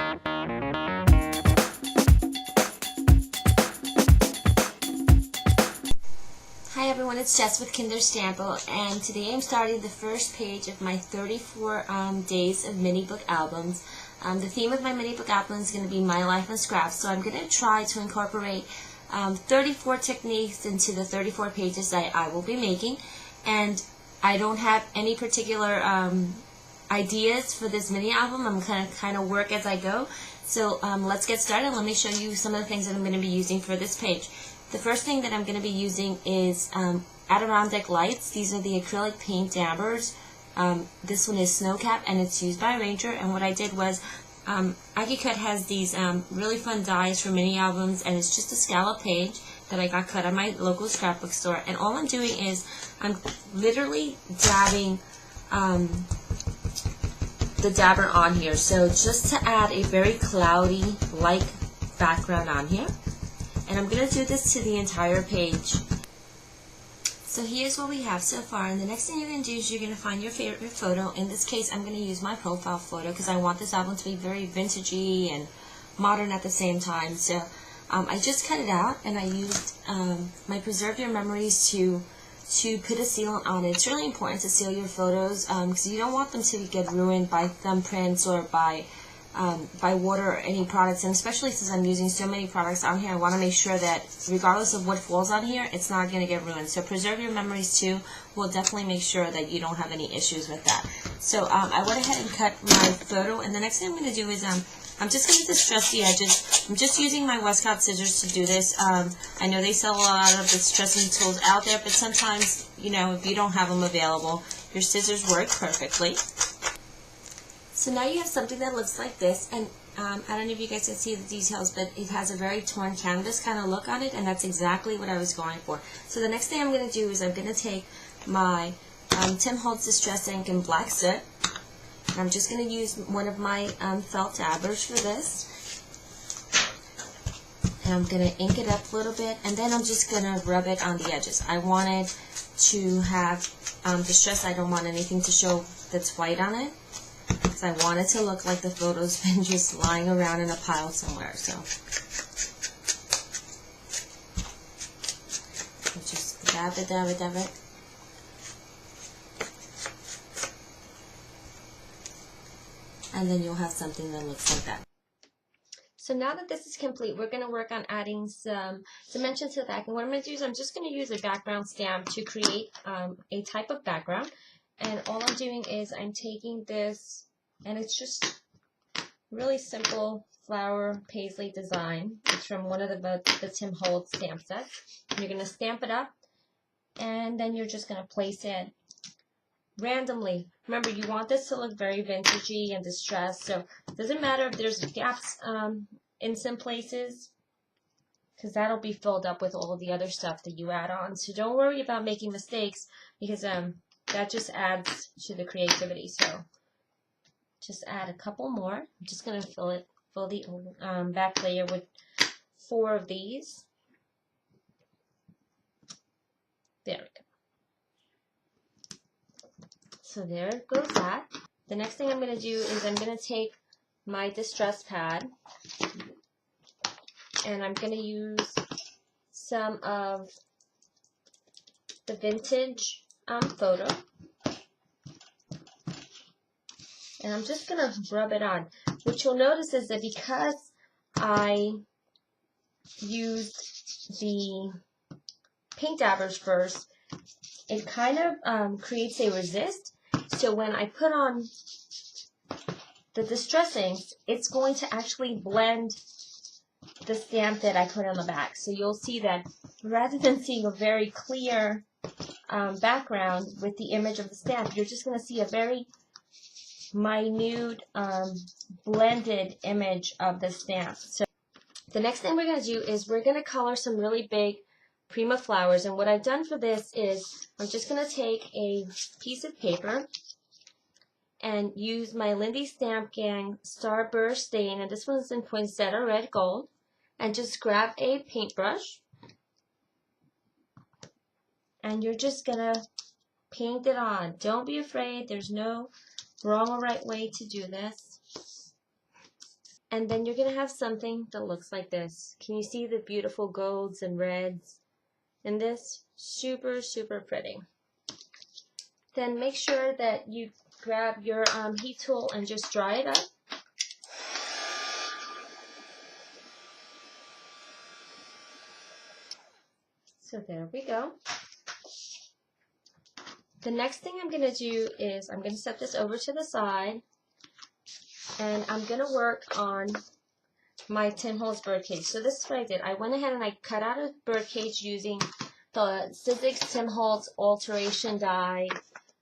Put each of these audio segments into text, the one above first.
Hi everyone, it's Jess with KinderStampO, and today I'm starting the first page of my 34 days of mini book albums. The theme of my mini book album is going to be my life and scraps, so I'm going to try to incorporate 34 techniques into the 34 pages that I will be making. And I don't have any particular ideas for this mini album. I'm going to kind of work as I go. So let's get started. Let me show you some of the things that I'm going to be using for this page. The first thing that I'm going to be using is Adirondack Lights. These are the acrylic paint dabbers. This one is Snow Cap, and it's used by Ranger. And what I did was, Cut has these really fun dies for mini albums, and it's just a scallop page that I got cut at my local scrapbook store. And all I'm doing is I'm literally dabbing the dabber on here. So just to add a very cloudy, like background on here. And I'm going to do this to the entire page. So here's what we have so far, and the next thing you're going to do is you're going to find your favorite photo. In this case, I'm going to use my profile photo because I want this album to be very vintagey and modern at the same time. So I just cut it out, and I used my Preserve Your Memories to put a sealant on it. It's really important to seal your photos because you don't want them to get ruined by thumbprints or by water or any products, and especially since I'm using so many products on here, I want to make sure that regardless of what falls on here, it's not going to get ruined. So Preserve Your Memories too will definitely make sure that you don't have any issues with that. So I went ahead and cut my photo, and the next thing I'm going to do is I'm just going to distress the edges. I'm just using my Westcott scissors to do this. I know they sell a lot of distressing tools out there, but sometimes, you know, if you don't have them available, your scissors work perfectly. So now you have something that looks like this, and I don't know if you guys can see the details, but it has a very torn canvas kind of look on it, and that's exactly what I was going for. So the next thing I'm going to do is I'm going to take my Tim Holtz Distress Ink in Black Soot, and I'm just going to use one of my felt dabbers for this, and I'm going to ink it up a little bit, and then I'm just going to rub it on the edges. I wanted to have distress. I don't want anything to show that's white on it, because I want it to look like the photo's been just lying around in a pile somewhere. So just dab it, dab it, dab it. And then you'll have something that looks like that. So now that this is complete, we're going to work on adding some dimensions to the back. And what I'm going to do is I'm just going to use a background stamp to create a type of background. And all I'm doing is I'm taking this, and it's just really simple flower paisley design. It's from one of the Tim Holtz stamp sets. You're going to stamp it up, and then you're just going to place it randomly. Remember, you want this to look very vintagey and distressed, so it doesn't matter if there's gaps in some places, because that'll be filled up with all the other stuff that you add on. So don't worry about making mistakes, because that just adds to the creativity. So just add a couple more. I'm just going to fill the back layer with 4 of these. There we go. So there goes that. The next thing I'm going to do is I'm going to take my distress pad, and I'm going to use some of the vintage photo, and I'm just going to rub it on. What you'll notice is that because I used the paint dabbers first, it kind of creates a resist. So when I put on the distress inks, it's going to actually blend the stamp that I put on the back. So you'll see that rather than seeing a very clear background with the image of the stamp, you're just going to see a very minute blended image of the stamp. So the next thing we're going to do is we're going to color some really big Prima flowers, and what I've done for this is I'm just going to take a piece of paper and use my Lindy Stamp Gang Starburst stain, and this one's in Poinsettia Red Gold, and just grab a paintbrush, and you're just going to paint it on. Don't be afraid. There's no wrong or right way to do this. And then you're going to have something that looks like this. Can you see the beautiful golds and reds in this? Super, super pretty. Then make sure that you grab your heat tool and just dry it up. So there we go. The next thing I'm going to do is I'm going to set this over to the side, and I'm going to work on my Tim Holtz birdcage. So this is what I did. I went ahead and I cut out a birdcage using the Sizzix Tim Holtz alteration die,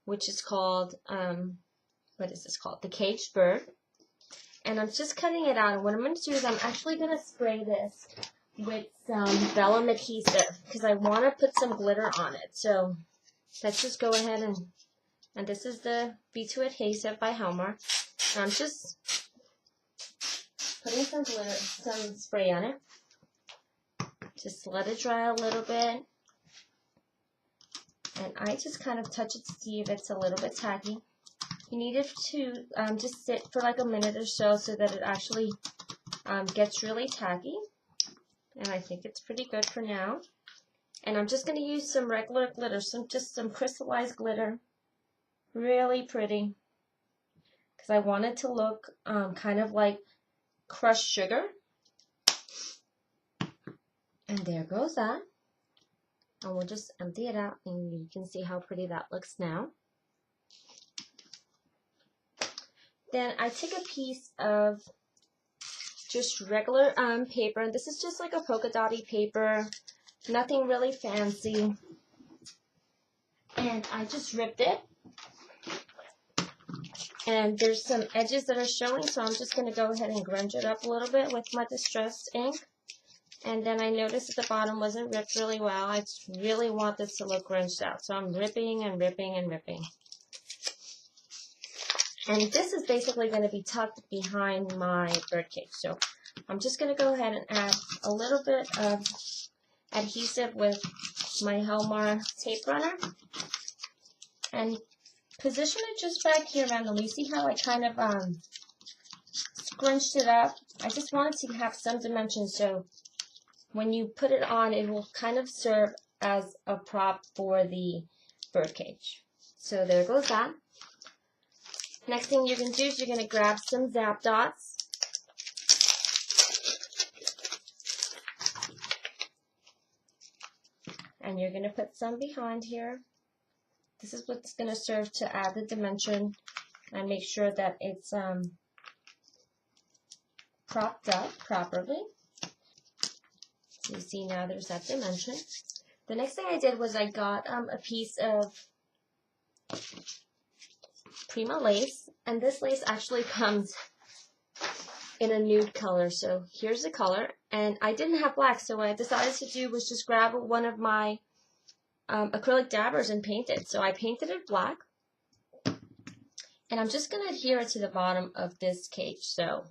which is called, what is this called? The Caged Bird. And I'm just cutting it out. And what I'm going to do is I'm actually going to spray this with some vellum adhesive because I want to put some glitter on it. So let's just go ahead and this is the B2 adhesive by Hallmark. And I'm just putting some glitter, some spray on it. Just let it dry a little bit. And I just kind of touch it to see if it's a little bit tacky. You need it to just sit for like a minute or so that it actually gets really tacky. And I think it's pretty good for now. And I'm just going to use some regular glitter, just some crystallized glitter. Really pretty. Because I want it to look kind of like crushed sugar. And there goes that. And we'll just empty it out and you can see how pretty that looks now. Then I took a piece of just regular paper, and this is just like a polka dotty paper, nothing really fancy. And I just ripped it. And there's some edges that are showing, so I'm just going to go ahead and grunge it up a little bit with my distressed ink. And then I noticed that the bottom wasn't ripped really well. I really want this to look grunged out, so I'm ripping and ripping and ripping. And this is basically going to be tucked behind my birdcage. So I'm just going to go ahead and add a little bit of adhesive with my Hallmark tape runner. And position it just back here randomly. You see how I kind of scrunched it up? I just wanted to have some dimension, so when you put it on, it will kind of serve as a prop for the birdcage. So there goes that. Next thing you're going to do is you're going to grab some zap dots. And you're going to put some behind here. This is what's going to serve to add the dimension and make sure that it's propped up properly. So you see now there's that dimension. The next thing I did was I got a piece of Prima lace, and this lace actually comes in a nude color. So here's the color, and I didn't have black, so what I decided to do was just grab one of my acrylic dabbers and paint it. So I painted it black, and I'm just going to adhere it to the bottom of this cage. So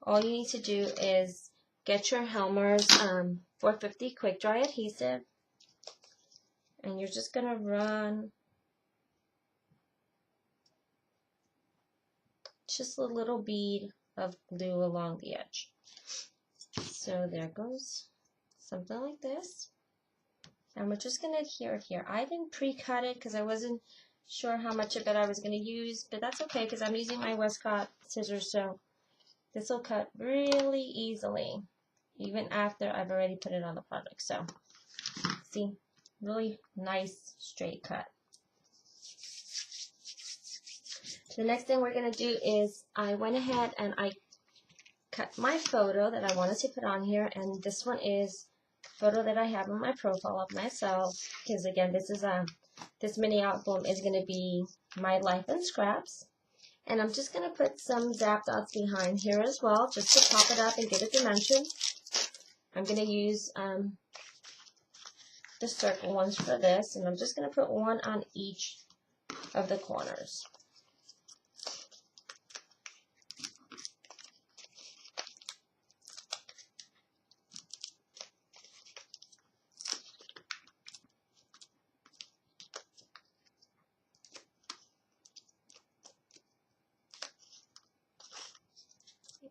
all you need to do is get your Helmer's 450 quick dry adhesive, and you're just going to run just a little bead of glue along the edge. So there goes something like this. And we're just going to adhere it here. I didn't pre-cut it because I wasn't sure how much of it I was going to use, but that's okay because I'm using my Westcott scissors, so this will cut really easily, even after I've already put it on the project. So, see, really nice straight cut. The next thing we're going to do is I went ahead and I cut my photo that I wanted to put on here, and this one is a photo that I have in my profile of myself, because again, this mini album is going to be my life in scraps. And I'm just going to put some zap dots behind here as well, just to pop it up and give it dimension. I'm going to use the circle ones for this, and I'm just going to put one on each of the corners.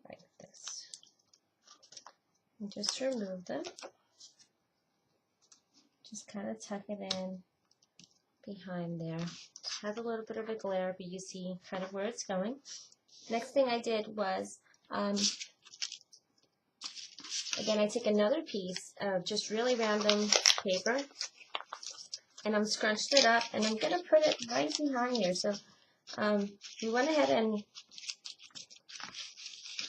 Like this. and just remove them. Just kind of tuck it in behind there. It has a little bit of a glare, but you see kind of where it's going. Next thing I did was, again, I took another piece of just really random paper, and I'm scrunched it up, and I'm going to put it right behind here. So we went ahead and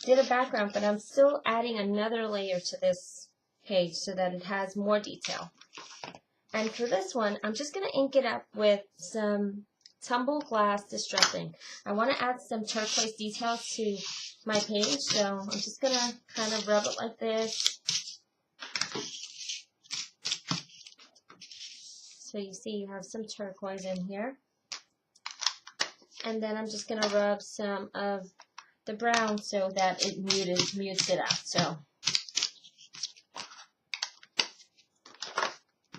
did a background, but I'm still adding another layer to this page so that it has more detail. And for this one, I'm just going to ink it up with some tumble glass distressing. I want to add some turquoise details to my page, so I'm just going to kind of rub it like this. So you see you have some turquoise in here. And then I'm just going to rub some of the brown so that it mutes it out.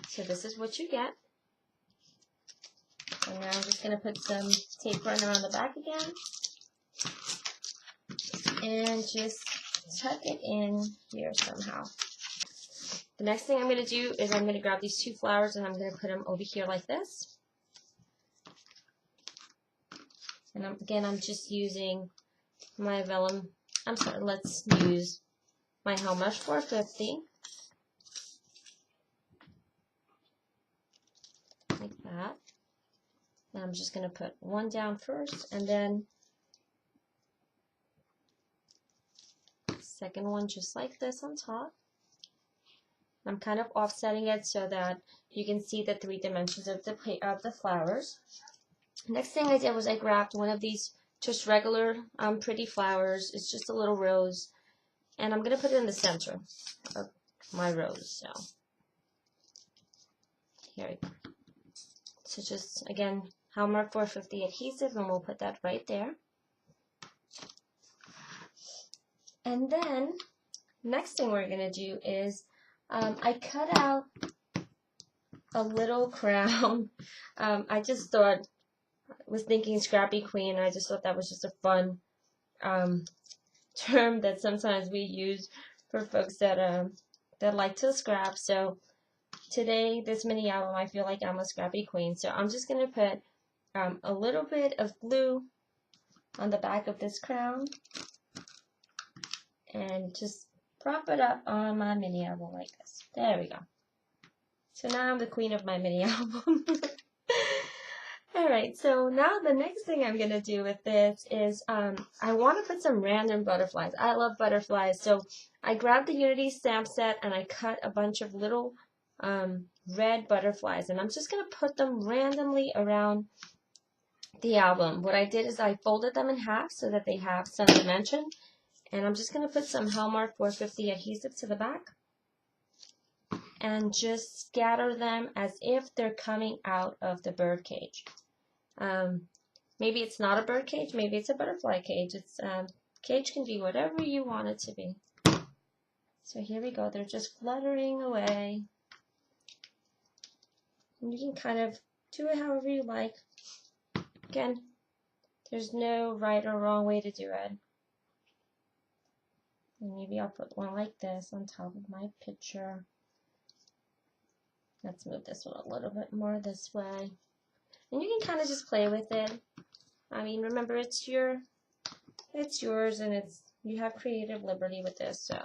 So this is what you get. And now I'm just going to put some tape runner on the back again. And just tuck it in here somehow. The next thing I'm going to do is I'm going to grab these two flowers and I'm going to put them over here like this. And again, I'm just using my vellum. I'm sorry, let's use my Hellmush 450. Like that. And I'm just going to put one down first and then second one just like this on top. I'm kind of offsetting it so that you can see the 3 dimensions of the flowers. Next thing I did was I grabbed one of these just regular pretty flowers. It's just a little rose, and I'm going to put it in the center of my rose. So here we go. So just again, Hallmark 450 adhesive, and we'll put that right there. And then next thing we're going to do is I cut out a little crown. I just thought, was thinking Scrappy Queen, and I just thought that was just a fun term that sometimes we use for folks that like to scrap. So today, this mini album, I feel like I'm a Scrappy Queen. So I'm just going to put a little bit of glue on the back of this crown and just prop it up on my mini album like this. There we go. So now I'm the queen of my mini album. Alright, so now the next thing I'm going to do with this is I want to put some random butterflies. I love butterflies, so I grabbed the Unity stamp set and I cut a bunch of little red butterflies, and I'm just going to put them randomly around the album. What I did is I folded them in half so that they have some dimension, and I'm just going to put some Hallmark 450 adhesive to the back and just scatter them as if they're coming out of the bird cage. Maybe it's not a bird cage, maybe it's a butterfly cage. It's cage can be whatever you want it to be. So here we go, they're just fluttering away. And you can kind of do it however you like. Again, there's no right or wrong way to do it. And maybe I'll put one like this on top of my picture. Let's move this one a little bit more this way. And you can kind of just play with it. I mean, remember, it's yours, and you have creative liberty with this. So,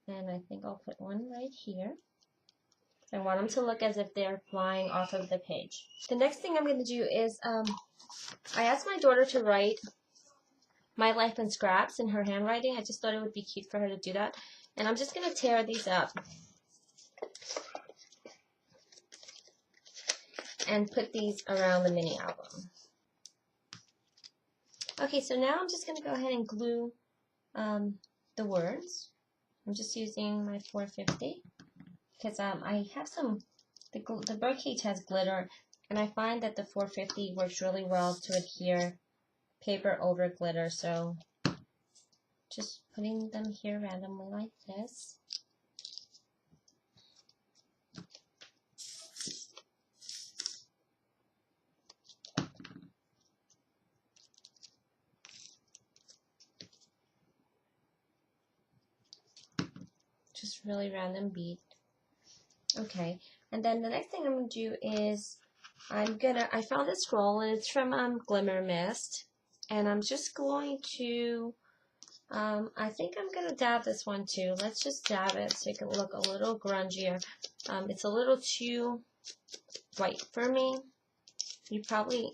and I think I'll put one right here. I want them to look as if they're flying off of the page. The next thing I'm going to do is I asked my daughter to write my life in scraps in her handwriting. I just thought it would be cute for her to do that. And I'm just going to tear these up and put these around the mini album. Okay, so now I'm just going to go ahead and glue the words. I'm just using my 450 because I have the birdcage has glitter, and I find that the 450 works really well to adhere paper over glitter. So just putting them here randomly like this. really random bead. Okay, and then the next thing I'm going to do is I found this scroll, and it's from Glimmer Mist, and I'm just going to, I think I'm going to dab this one too. Let's just dab it so it can look a little grungier. It's a little too white for me. You probably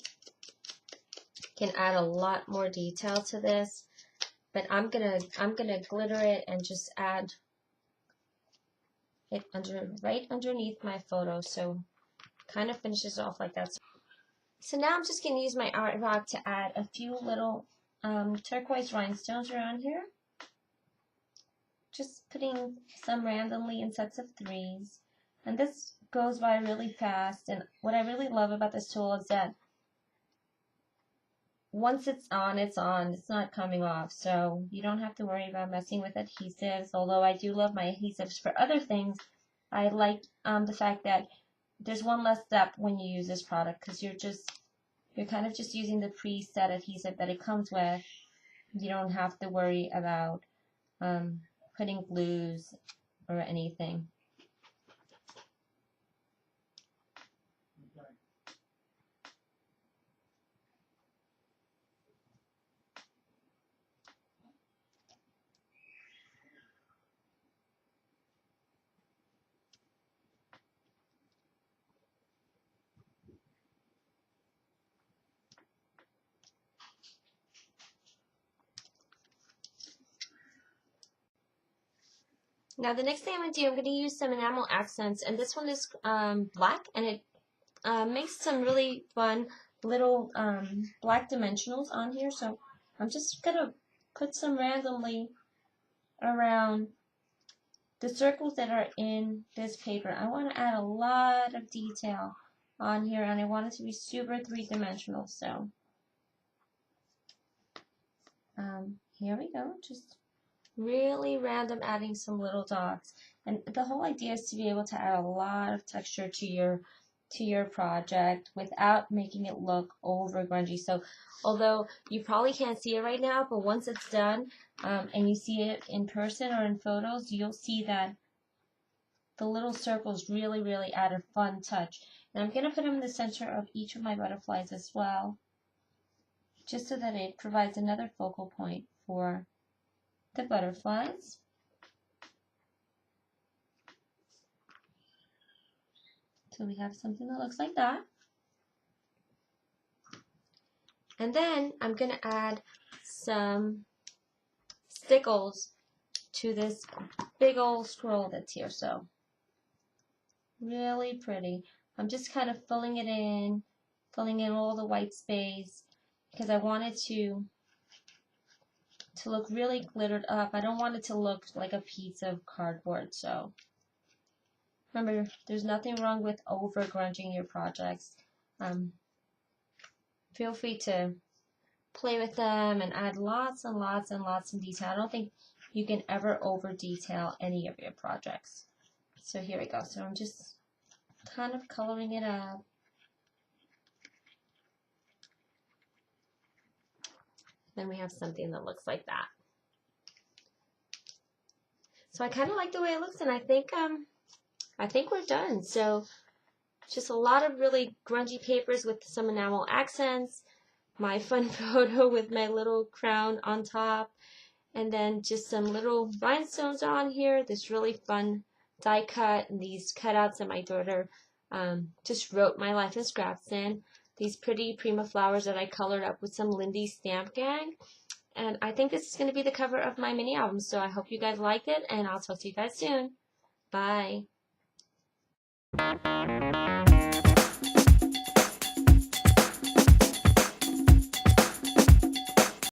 can add a lot more detail to this, but I'm gonna glitter it and just add it right underneath my photo, so kind of finishes off like that. So now I'm just going to use my art rock to add a few little turquoise rhinestones around here. Just putting some randomly in sets of 3s. And this goes by really fast, and what I really love about this tool is that once it's on, it's on. It's not coming off, so you don't have to worry about messing with adhesives, although I do love my adhesives for other things. I like the fact that there's one less step when you use this product, because you're kind of just using the preset adhesive that it comes with. You don't have to worry about putting glues or anything. Now the next thing I'm going to do, I'm going to use some enamel accents, and this one is black, and it makes some really fun little black dimensionals on here. So I'm just going to put some randomly around the circles that are in this paper. I want to add a lot of detail on here, and I want it to be super three-dimensional. So here we go, just really random adding some little dots. And the whole idea is to be able to add a lot of texture to your project without making it look over grungy. So although you probably can't see it right now, but once it's done and you see it in person or in photos, you'll see that the little circles really add a fun touch. And I'm going to put them in the center of each of my butterflies as well, just so that it provides another focal point for the butterflies. So we have something that looks like that. And then I'm going to add some stickles to this big old scroll that's here. So really pretty. I'm just kind of filling in all the white space, because I want it to look really glittered up. I don't want it to look like a piece of cardboard. So remember, there's nothing wrong with over grunging your projects. Feel free to play with them and add lots and lots and lots of detail. I don't think you can ever over detail any of your projects. So here we go. So I'm just kind of coloring it up. Then we have something that looks like that. So I kind of like the way it looks, and I think we're done. So just a lot of really grungy papers with some enamel accents, my fun photo with my little crown on top, and then just some little rhinestones on here, this really fun die cut, and these cutouts that my daughter just wrote my life in scraps in, these pretty Prima flowers that I colored up with some Lindy Stamp Gang. And I think this is going to be the cover of my mini album, so I hope you guys liked it, and I'll talk to you guys soon. Bye.